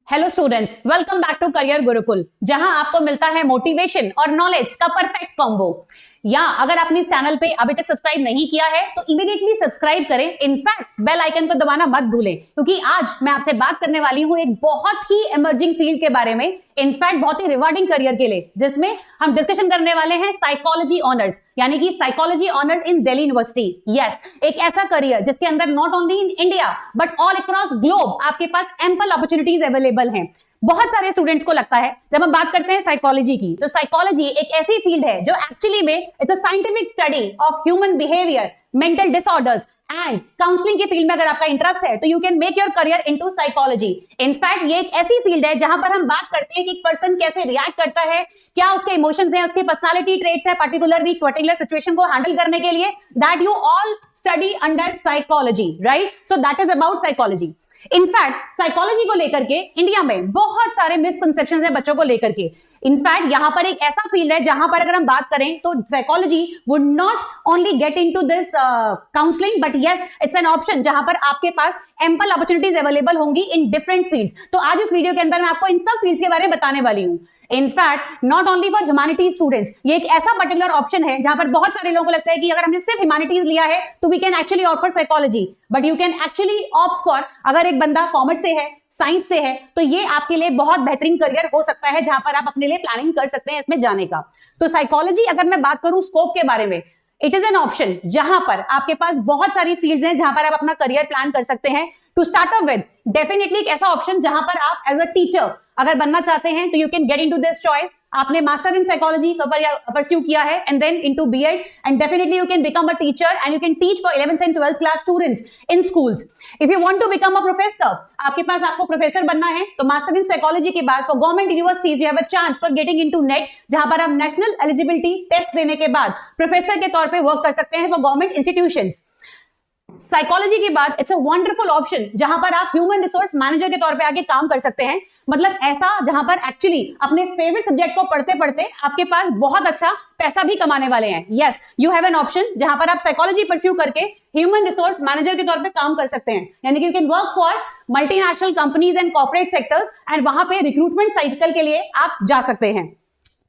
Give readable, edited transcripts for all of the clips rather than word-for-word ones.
Hello students, welcome back to career Gurukul, जहां आपको मिलता है मोटिवेशन और नॉलेज का परफेक्ट कॉम्बो। या अगर आपने इस चैनल पे अभी तक सब्सक्राइब नहीं किया है तो इमीडिएटली सब्सक्राइब करें। इनफैक्ट बेल आइकन को दबाना मत भूलें, क्योंकि आज मैं आपसे बात करने वाली हूं एक बहुत ही इमर्जिंग फील्ड के बारे में, इनफैक्ट बहुत ही रिवार्डिंग करियर के लिए, जिसमें हम डिस्कशन करने वाले हैं साइकोलॉजी ऑनर्स, यानी कि psychology honours in Delhi university. Yes, एक ऐसा करियर जिसके अंदर not only in India but all across globe आपके पास एम्पल अपॉर्चुनिटीज अवेलेबल हैं। बहुत सारे स्टूडेंट्स को लगता है जब हम बात करते हैं साइकोलॉजी की, तो साइकोलॉजी एक ऐसी फील्ड है जो एक्चुअली में it's a scientific study of human behaviour, mental disorders and counselling की फील्ड में अगर आपका इंटरेस्ट है तो you can make your career into psychology. In fact ये एक ऐसी फील्ड है जहां पर हम बात करते हैं कि एक पर्सन कैसे रिएक्ट करता है, क्या उसके इमोशंस हैं, उसकी पर्सनालिटी ट्रेट्स हैं पर्टिकुलर सिचुएशन को हैंडल करने के लिए, that you all study under psychology, right? So that is about psychology. In fact psychology को लेकर के इंडिया में बहुत सारे मिसकंसेप्शंस हैं बच्चों को लेकर के। इनफैक्ट यहां पर एक ऐसा फील्ड है जहां पर अगर हम बात करें तो psychology would not only get into this counselling, but yes it's an option जहां पर आपके पास एम्पल अपॉर्चुनिटीज अवेलेबल होंगी इन डिफरेंट फील्ड्स। तो आज इस वीडियो के अंदर मैं आपको इन सब फील्ड्स के बारे में बताने वाली हूं। In fact not only for humanities students, ये एक ऐसा पर्टिकुलर ऑप्शन है जहां पर बहुत सारे लोगों को लगता है कि अगर हमने सिर्फ ह्यूमैनिटीज लिया है तो we can actually offer psychology, but you can actually opt for, अगर एक बंदा कॉमर्स से है, साइंस से है, तो ये आपके लिए बहुत बेहतरीन करियर हो सकता है जहां पर आप अपने लिए प्लानिंग कर सकते हैं इसमें जाने का। तो साइकोलॉजी अगर मैं बात करूं स्कोप के बारे में, इट इज एन ऑप्शन जहां पर आपके पास बहुत सारी फील्ड्स हैं जहां पर आप अपना करियर प्लान कर सकते हैं। To start up with, definitely एक ऐसा ऑप्शन जहां पर आप एज अ टीचर अगर बनना चाहते हैं तो you can get into this choice. आपने मास्टर इन साइकोलॉजी परस्यू किया है and then into BEd, and definitely you can become a teacher and you can teach for 11th and 12th class students in schools. If you want to become a professor, आपके पास आपको professor बनना है तो master in psychology के बाद for government universities you have a chance for getting into net, जहां पर आप नेशनल एलिजिबिलिटी टेस्ट देने के बाद प्रोफेसर के तौर पे वर्क कर सकते हैं फॉर गवर्नमेंट इंस्टीट्यूशंस। साइकोलॉजी के बाद इट्स अ वंडरफुल ऑप्शन जहां पर आप ह्यूमन रिसोर्स मैनेजर के तौर पे आगे काम कर सकते हैं। मतलब ऐसा जहां पर एक्चुअली अपने फेवरेट सब्जेक्ट को पढ़ते पढ़ते आपके पास बहुत अच्छा पैसा भी कमाने वाले हैं। Yes, you have an option जहां पर आप साइकोलॉजी परस्यू करके ह्यूमन रिसोर्स मैनेजर के तौर पे काम कर सकते हैं, यानी कि you can work for multinational companies and corporate sectors and वहां पे रिक्रूटमेंट साइकिल के लिए आप जा सकते हैं।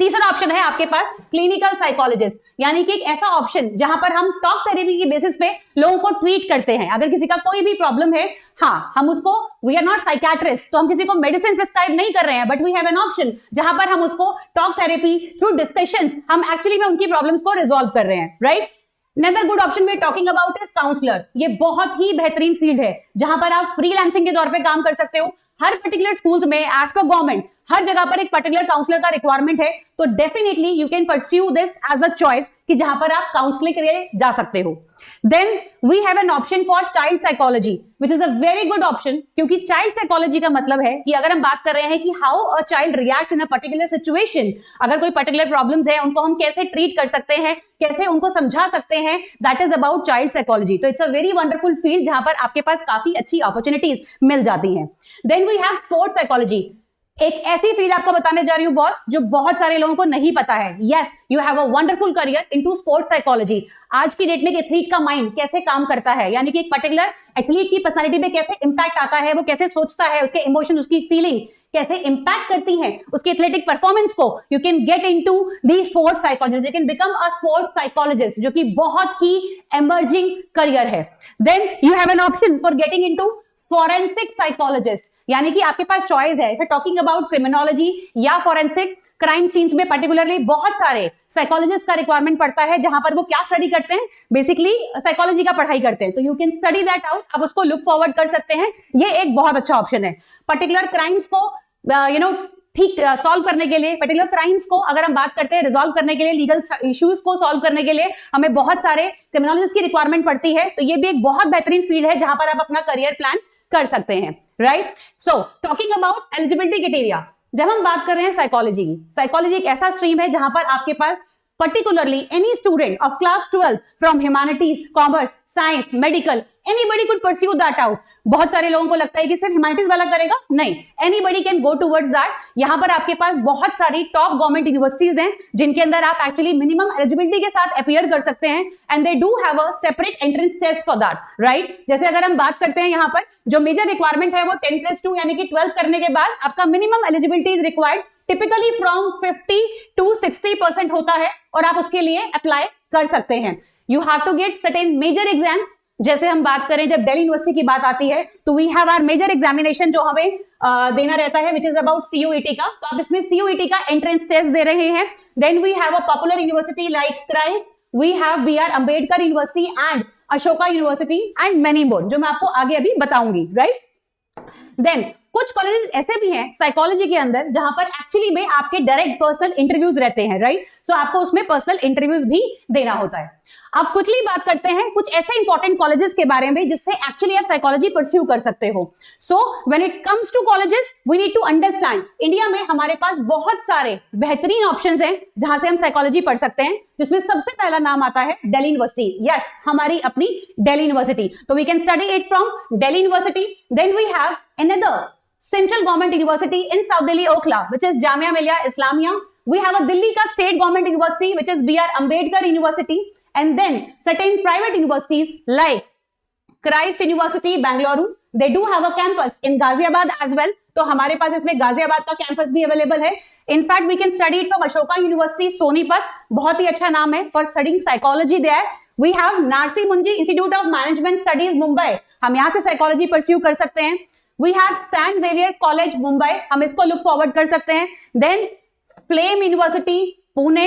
तीसरा ऑप्शन है आपके पास क्लिनिकल साइकोलॉजिस्ट, यानी कि एक ऐसा ऑप्शन जहां पर हम टॉक थेरेपी की बेसिस पे लोगों को ट्रीट करते हैं। अगर किसी का कोई भी प्रॉब्लम है, हाँ हम उसको, वी आर नॉट साइकियाट्रिस्ट, तो हम किसी को मेडिसिन प्रिस्क्राइब नहीं कर रहे हैं, but we have an option जहां पर हम उसको टॉक थेरेपी थ्रू डिस्कशंस हम एक्चुअली में उनकी प्रॉब्लम्स को रिजॉल्व कर रहे हैं, right? Another good option we are talking about is counselor। ये बहुत ही बेहतरीन फील्ड है जहां पर आप फ्रीलांसिंग के तौर पे काम कर सकते हो। हर पर्टिकुलर स्कूल्स में एज पर गवर्नमेंट हर जगह पर एक पर्टिकुलर काउंसलर का रिक्वायरमेंट है, तो definitely you can pursue this as a choice कि जहां पर आप काउंसलिंग के लिए जा सकते हो। Then we have an option for child psychology, which is a very good option, क्योंकि child psychology का मतलब है कि अगर हम बात कर रहे हैं कि how a child reacts in a particular situation, अगर कोई particular problems है उनको हम कैसे treat कर सकते हैं, कैसे उनको समझा सकते हैं, that is about child psychology। तो it's a very wonderful field जहां पर आपके पास काफी अच्छी opportunities मिल जाती हैं। Then we have sports psychology, एक ऐसी फील्ड आपको बताने जा रही हूं बॉस जो बहुत सारे लोगों को नहीं पता है। Yes, you have a wonderful career into sports psychology. आज की डेट में एक एथलीट का माइंड कैसे काम करता है, यानी कि एक पर्टिकुलर एथलीट की पर्सनालिटी पे कैसे इंपैक्ट आता है, वो कैसे सोचता है, उसके इमोशन, उसकी फीलिंग कैसे इंपैक्ट करती हैं उसकी एथलेटिक परफॉर्मेंस को, you can get into the sports psychologist, you can become a sports psychologist, जो कि बहुत ही एमर्जिंग करियर है। Then you have an option for getting into forensic psychologist, यानी कि आपके पास चॉइस है टॉकिंग अबाउट क्रिमिनोलॉजी या फॉरेंसिक क्राइम सीन्स में पर्टिकुलरली बहुत सारे साइकोलॉजिस्ट का रिक्वायरमेंट पड़ता है, जहां पर वो क्या स्टडी करते हैं, बेसिकली साइकोलॉजी का पढ़ाई करते हैं। तो you can study that out, आप उसको लुक फॉरवर्ड कर सकते हैं। ये एक बहुत अच्छा ऑप्शन है पर्टिकुलर क्राइम्स को ठीक सॉल्व करने के लिए, पर्टिकुलर क्राइम्स को अगर हम बात करते हैं रिजॉल्व करने के लिए, लीगल इश्यूज को सॉल्व करने के लिए हमें बहुत सारे क्रिमिनोलॉजिस्ट की रिक्वायरमेंट पड़ती है। तो ये भी एक बहुत बेहतरीन फील्ड है जहां पर आप अपना करियर प्लान कर सकते हैं, right? So talking about eligibility criteria, जब हम बात कर रहे हैं साइकोलॉजी की, साइकोलॉजी एक ऐसा स्ट्रीम है जहां पर आपके पास particularly any student of class 12 from humanities, commerce, science, medical, anybody could pursue that out. बहुत सारे लोगों को लगता है कि सिर्फ ह्यूमैनिटीज वाला करेगा, नहीं, anybody can go towards that. यहाँ पर आपके पास बहुत सारी टॉप गवर्नमेंट यूनिवर्सिटीज हैं जिनके अंदर आप एक्चुअली मिनिमम एलिजिबिलिटी के साथ अपीयर कर सकते हैं, and they do have a separate entrance test for that, right. जैसे अगर हम बात करते हैं यहाँ पर जो मेजर रिक्वायरमेंट है वो 10+2 यानी कि 12 करने के बाद आपका minimum eligibility is required typically from 50 to 60% होता है और आप उसके लिए अप्लाई कर सकते हैं. You have to get certain major exams. जैसे हम बात करें जब दिल्ली यूनिवर्सिटी की बात आती है तो we have our major examination जो हमें देना रहता है विच इज अबाउट CUET का. तो आप इसमें CUET का एंट्रेंस टेस्ट दे रहे हैं. Then we have a popular university like Christ, we have BR Ambedkar university and Ashoka university and many more, जो मैं आपको आगे अभी बताऊंगी, राइट. देन कुछ कॉलेजेस ऐसे भी हैं साइकोलॉजी के अंदर जहां पर एक्चुअली में आपके डायरेक्ट पर्सनल इंटरव्यूज रहते हैं, राइट. सो आपको उसमें पर्सनल इंटरव्यूज भी देना होता है. अब क्विकली बात करते हैं कुछ ऐसे इंपॉर्टेंट कॉलेजेस के बारे में जिससे एक्चुअली आप साइकोलॉजी परस्यू कर सकते हो. So when it comes to colleges we need to understand India में हमारे पास बहुत सारे बेहतरीन ऑप्शंस हैं जहां से हम साइकोलॉजी पढ़ सकते हैं, जिसमें सबसे पहला नाम आता है दिल्ली यूनिवर्सिटी. यस, हमारी अपनी दिल्ली यूनिवर्सिटी. तो we can study it from Delhi university. Then we have another central government university in South Delhi, Okhla, which is Jamia Millia Islamia. We have a Delhi ka state government university, which is BR Ambedkar University, and then certain private universities like Christ University, Bangalore. They do have a campus in Ghaziabad as well. तो हमारे पास इसमें गाजियाबाद का campus भी available है. In fact we can study it from Ashoka university Sonipat, बहुत ही अच्छा नाम है for studying psychology there. We have Narsee Monjee institute of management studies Mumbai, हम यहाँ से साइकोलॉजी परस्यू कर सकते हैं. We have St. Xavier's College Mumbai, हम इसको लुक फॉरवर्ड कर सकते हैं. Then Flame university Pune,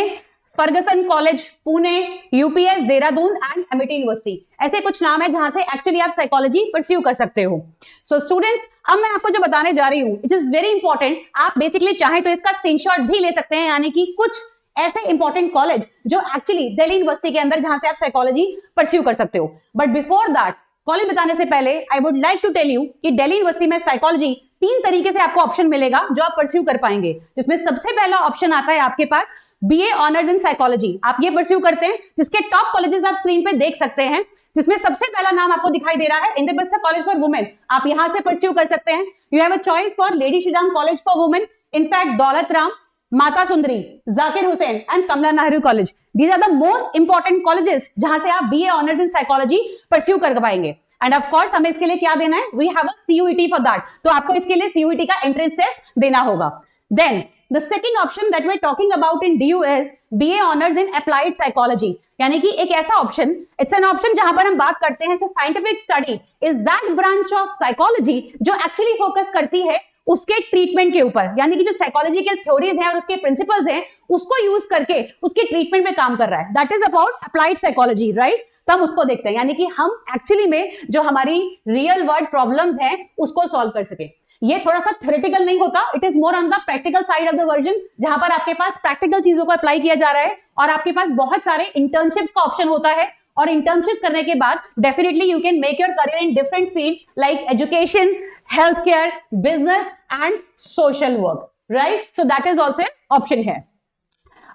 Fergusson college Pune, UPS Dehradun and Amity university. ऐसे कुछ नाम है जहां से एक्चुअली आप साइकोलॉजी परस्यू कर सकते हो. सो स्टूडेंट्स, अब मैं आपको जो बताने जा रही हूं इट इज वेरी इंपॉर्टेंट. आप बेसिकली चाहें तो इसका स्क्रीनशॉट भी ले सकते हैं, यानी कि कुछ ऐसे इंपॉर्टेंट कॉलेज जो एक्चुअली दिल्ली यूनिवर्सिटी के अंदर जहां से आप साइकोलॉजी परस्यू कर सकते हो. बट बिफोर दैट कॉलेज बताने से पहले I would like to tell you कि दिल्ली यूनिवर्सिटी में साइकोलॉजी 3 तरीके से आपको ऑप्शन मिलेगा जो आप परस्यू कर पाएंगे, जिसमें सबसे पहला ऑप्शन आता है आपके पास BA ऑनर्स इन साइकोलॉजी. आप ये परस्यू करते हैं, जिसके टॉप कॉलेजेस आप स्क्रीन पे देख सकते हैं, जिसमें सबसे पहला नाम आपको दिखाई दे रहा है इंद्रप्रस्थ कॉलेज फॉर वुमेन. आप यहां से परस्यू कर सकते हैं. You have a choice for Lady Shriram college for women, in fact Daulat Ram, Mata Sundari, Zakir Hussain and Kamala Nehru college. These are the most important colleges जहां से आप BA honours in psychology pursue कर पाएंगे. एंड ऑफ कोर्स हमें इसके लिए क्या देना है, we have a CUET for that. तो आपको इसके लिए CUET का एंट्रेंस टेस्ट देना होगा. Then the second option that we are talking about in DU is BA honours in applied psychology, यानी कि एक ऐसा ऑप्शन, इट्स एन ऑप्शन जहां पर हम बात करते हैं कि scientific study is that branch of psychology जो एक्चुअली फोकस करती है उसके ट्रीटमेंट के ऊपर, यानी कि जो साइकोलॉजी के थ्योरीज हैं और उसके प्रिंसिपल्स हैं उसको यूज करके उसके ट्रीटमेंट में काम कर रहा है. That is about applied psychology, right. तो हम उसको देखते हैं, यानी कि हम एक्चुअली में जो हमारी रियल वर्ल्ड प्रॉब्लम्स हैं उसको सॉल्व कर सके. ये थोड़ा सा थ्योरेटिकल नहीं होता, it is more on the practical side of the version, जहां पर आपके पास प्रैक्टिकल चीजों को अप्लाई किया जा रहा है और आपके पास बहुत सारे इंटर्नशिप्स का ऑप्शन होता है. और इंटर्नशिप्स करने के बाद definitely you can make your career in different fields like education, health care, business and social work, right. So that is also option है.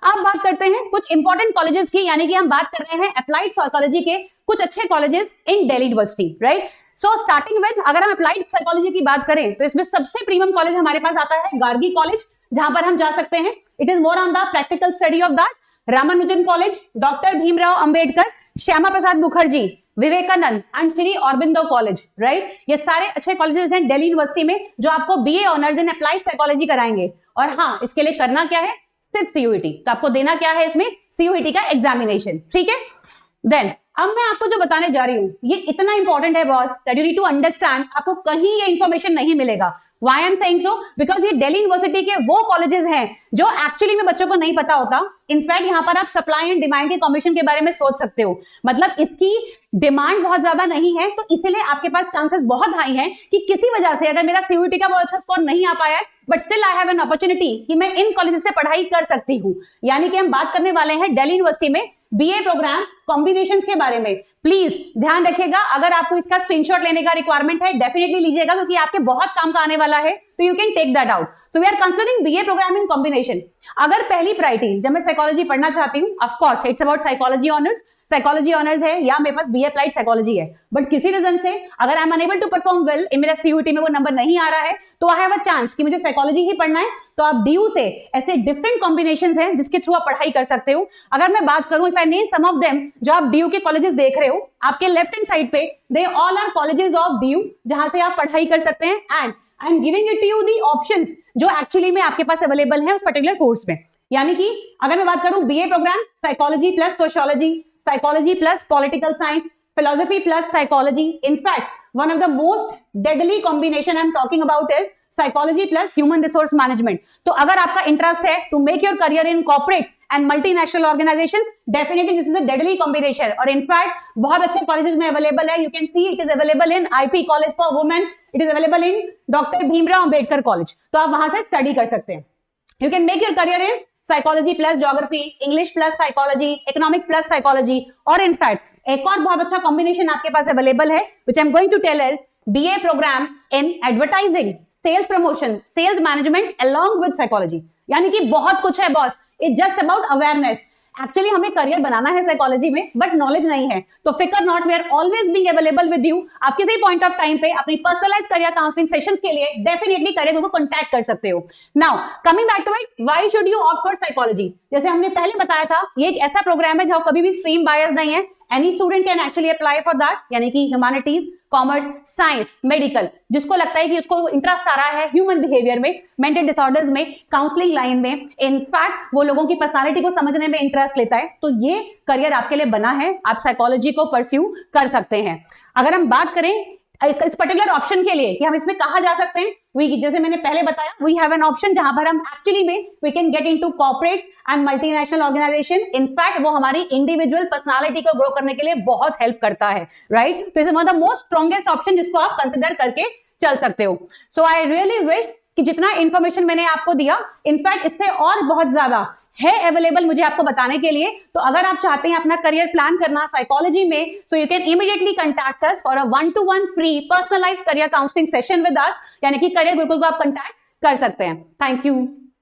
अब बात करते हैं कुछ इंपॉर्टेंट कॉलेजेस की, यानी कि हम बात कर रहे हैं अप्लाइड साइकोलॉजी के कुछ अच्छे colleges in Delhi university, right. So starting with अगर हम अप्लाइड साइकोलॉजी की बात करें तो इसमें सबसे प्रीमियम कॉलेज हमारे पास आता है गार्गी कॉलेज, जहां पर हम जा सकते हैं. It is more on the practical study of that. Ramanujan college, doctor Bhimrao Ambedkar, Shyama Prasad Mukherjee, Vivekananda and Shri Aurobindo college, right. ये सारे अच्छे कॉलेजेस हैं दिल्ली यूनिवर्सिटी में जो आपको BA honours in applied psychology कराएंगे. और हाँ, इसके लिए करना क्या है, सिर्फ CUET. तो आपको देना क्या है इसमें, CUET का एग्जामिनेशन, ठीक है. देन अब मैं आपको जो बताने जा रही हूं ये इतना इंपॉर्टेंट है boss that you need to understand. आपको कहीं ये इंफॉर्मेशन नहीं मिलेगा. Why I'm saying so? Because ये दिल्ली यूनिवर्सिटी के वो कॉलेजेस हैं जो एक्चुअली में बच्चों को नहीं पता होता. इनफैक्ट यहाँ पर आप सप्लाई एंड डिमांड के कॉम्बिनेशन के बारे में सोच सकते हो. मतलब इसकी डिमांड बहुत ज्यादा नहीं है, तो इसीलिए आपके पास चांसेस बहुत हाई हैं कि किसी वजह से अगर मेरा CUET का बहुत अच्छा स्कोर नहीं आ पाया है but still I have an opportunity कि मैं इन कॉलेजेस से पढ़ाई कर सकती हूँ. यानी कि हम बात करने वाले हैं दिल्ली यूनिवर्सिटी में बीए प्रोग्राम कॉम्बिनेशंस के बारे में। प्लीज ध्यान रखिएगा, अगर आपको इसका स्क्रीनशॉट लेने का रिक्वायरमेंट है डेफिनेटली लीजिएगा, क्योंकि आपके बहुत काम का आने वाला है, तो you can take that out. So we are considering BA programme in combination. अगर पहली प्रायोरिटी जब मैं साइकोलॉजी पढ़ना चाहती हूँ, of course it's about psychology honours, psychology honours है या मेरे पास बीए अप्लाइड साइकोलॉजी है, बट किसी रीजन से अगर I am unable to perform well, मेरा सीयूटी में वो नंबर नहीं आ रहा है, तो आई हैव अ चांस कि मुझे साइकोलॉजी ही पढ़ना है, तो आप डीयू से ऐसे डिफरेंट कॉम्बिनेशंस हैं जिसके थ्रू आप पढ़ाई कर सकते हो। अगर मैं बात करूं, if I name some of them, जो आप डीयू के कॉलेजेस देख रहे हो आपके लेफ्ट हैंड साइड पे, they all are colleges of DU जहां से आप पढ़ाई कर सकते हैं, and I am giving it to you the options जो एक्चुअली में आपके पास अवेलेबल है उस पर्टिकुलर कोर्स में। यानी कि अगर मैं बात करूं BA programme psychology plus sociology, psychology plus political science, philosophy plus psychology, in fact one of the most deadly combination I am talking about is psychology plus human resource management. तो अगर आपका इंटरेस्ट है to make your career in corporates and multinational organisations, definitely this is a deadly combination, और in fact बहुत अच्छे colleges में available है। You can see it is available in IP college for women, it is available in doctor Bhimrao Ambedkar college, तो आप वहां से study कर सकते हैं। You can make your career in psychology plus geography, English plus psychology, economics plus psychology, और in fact एक और बहुत अच्छा कॉम्बिनेशन आपके पास अवेलेबल है which I am going to tell is BA programme in advertising, sales promotion, sales management along with psychology. यानी कि बहुत कुछ है boss, it's just about awareness. Actually हमें करियर बनाना है साइकोलॉजी में, बट नॉलेज नहीं है, तो फिकर not, we are always being available with you. आप किसी पॉइंट ऑफ टाइम पे अपनी पर्सनलाइज्ड करियर काउंसलिंग सेशंस के लिए डेफिनेटली करियर को कांटेक्ट कर सकते हो। Now coming back to it, why should you opt for psychology? जैसे हमने पहले बताया था, ये एक ऐसा प्रोग्राम है जहां कभी भी स्ट्रीम बायस नहीं है, any student can actually apply for that, यानी कि ह्यूमैनिटीज, कॉमर्स, साइंस, मेडिकल, जिसको लगता है कि उसको इंटरेस्ट आ रहा है ह्यूमन बिहेवियर में, मेंटल डिसऑर्डर्स में, काउंसलिंग लाइन में, इनफैक्ट वो लोगों की पर्सनालिटी को समझने में इंटरेस्ट लेता है, तो ये करियर आपके लिए बना है, आप साइकोलॉजी को परस्यू कर सकते हैं। अगर हम बात करें इस पर्टिकुलर ऑप्शन के लिए कि हम इसमें कहां जा सकते हैं, जैसे मैंने पहले बताया, वी हैव एन ऑप्शन जहां पर हम एक्चुअली में we can get into corporates and multinational organisation. In fact वो हमारी इंडिविजुअल पर्सनालिटी को ग्रो करने के लिए बहुत हेल्प करता है, राइट? तो it's one of the most strongest option जिसको आप कंसिडर करके चल सकते हो। सो आई रियली विश कि जितना इंफॉर्मेशन मैंने आपको दिया, इनफैक्ट इससे और बहुत ज्यादा है अवेलेबल मुझे आपको बताने के लिए। तो अगर आप चाहते हैं अपना करियर प्लान करना साइकोलॉजी में, so you can immediately contact us for a 1-to-1 free personalised career counselling session with us, यानी कि करियर गुरुकुल को आप कांटेक्ट कर सकते हैं। Thank you.